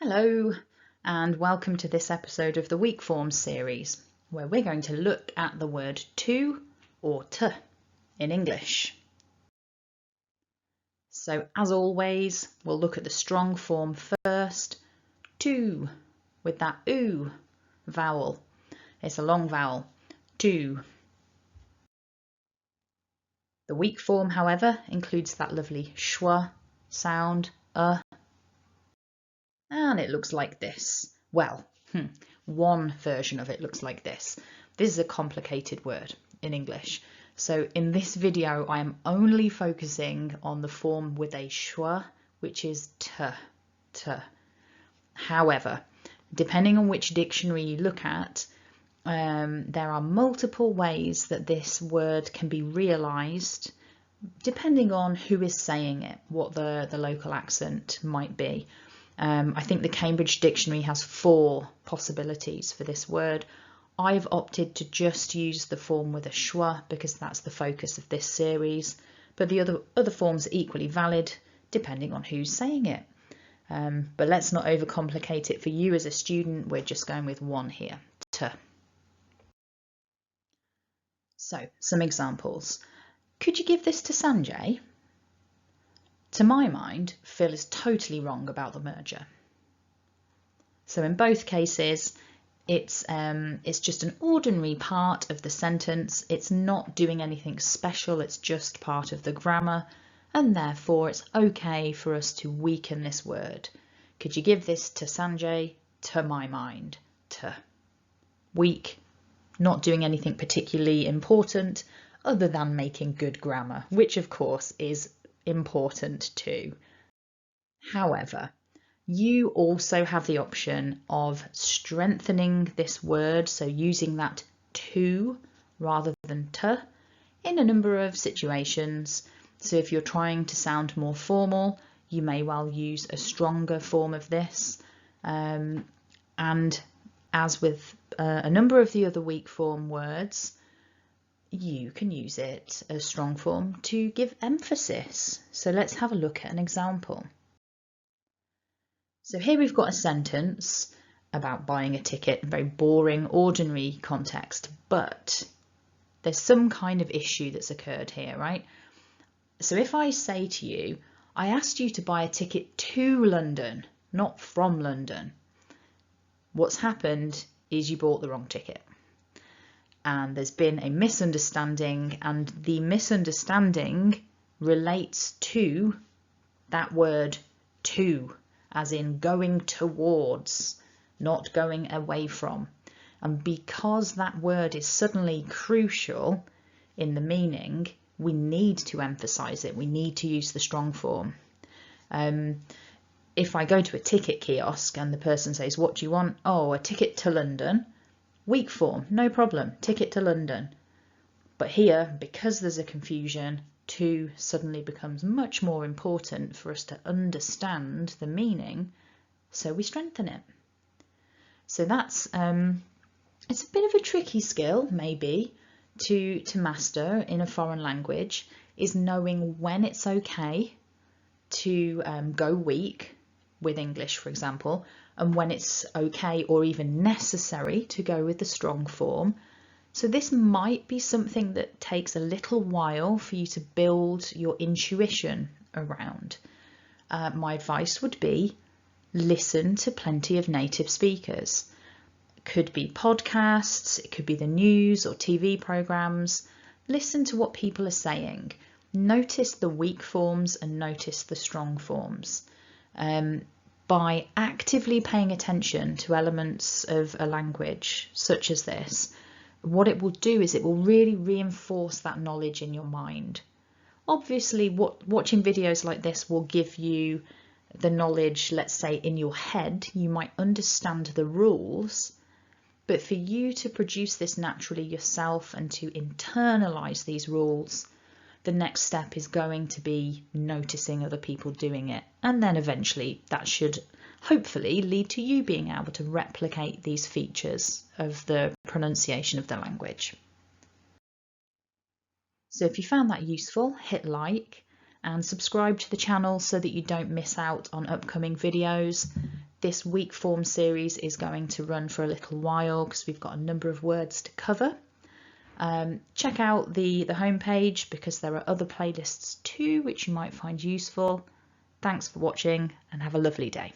Hello and welcome to this episode of the Weak Forms series where we're going to look at the word to or t in English. So as always, we'll look at the strong form first, to, with that oo vowel. It's a long vowel, to. The weak form, however, includes that lovely schwa sound, and it looks like this. Well, one version of it looks like this. This is a complicated word in English. So in this video, I am only focusing on the form with a schwa, which is t. However, depending on which dictionary you look at, there are multiple ways that this word can be realised, depending on who is saying it, what the local accent might be. I think the Cambridge Dictionary has 4 possibilities for this word. I've opted to just use the form with a schwa because that's the focus of this series, but the other forms are equally valid depending on who's saying it. But let's not overcomplicate it for you as a student. We're just going with one here, t. So, some examples. Could you give this to Sanjay? To my mind, Phil is totally wrong about the merger. So in both cases, it's just an ordinary part of the sentence. It's not doing anything special. It's just part of the grammar, and therefore it's okay for us to weaken this word. Could you give this to Sanjay? To my mind, t. Weak, not doing anything particularly important other than making good grammar, which of course is important too. However, you also have the option of strengthening this word, so using that to rather than t in a number of situations. So if you're trying to sound more formal, you may well use a stronger form of this, and as with a number of the other weak form words, you can use it as strong form to give emphasis. So let's have a look at an example. So here we've got a sentence about buying a ticket, very boring, ordinary context, but there's some kind of issue that's occurred here, right? So if I say to you, I asked you to buy a ticket to London, not from London, what's happened is you bought the wrong ticket. And there's been a misunderstanding, and the misunderstanding relates to that word to, as in going towards, not going away from. And because that word is suddenly crucial in the meaning, we need to emphasize it. We need to use the strong form. If I go to a ticket kiosk and the person says, what do you want? Oh, a ticket to London. Weak form, no problem, ticket to London. But here, because there's a confusion, to suddenly becomes much more important for us to understand the meaning, so we strengthen it. So that's, it's a bit of a tricky skill, maybe, to master in a foreign language, is knowing when it's okay to go weak with English, for example, and when it's okay or even necessary to go with the strong form. So this might be something that takes a little while for you to build your intuition around. My advice would be listen to plenty of native speakers. It could be podcasts, it could be the news or TV programs. Listen to what people are saying. Notice the weak forms and notice the strong forms. By actively paying attention to elements of a language such as this, what it will do is it will really reinforce that knowledge in your mind. Obviously, watching videos like this will give you the knowledge, let's say, in your head. You might understand the rules, but for you to produce this naturally yourself and to internalize these rules, the next step is going to be noticing other people doing it. And then eventually that should hopefully lead to you being able to replicate these features of the pronunciation of the language. So if you found that useful, hit like and subscribe to the channel so that you don't miss out on upcoming videos. This week form series is going to run for a little while because we've got a number of words to cover. Check out the homepage because there are other playlists too which you might find useful. Thanks for watching and have a lovely day.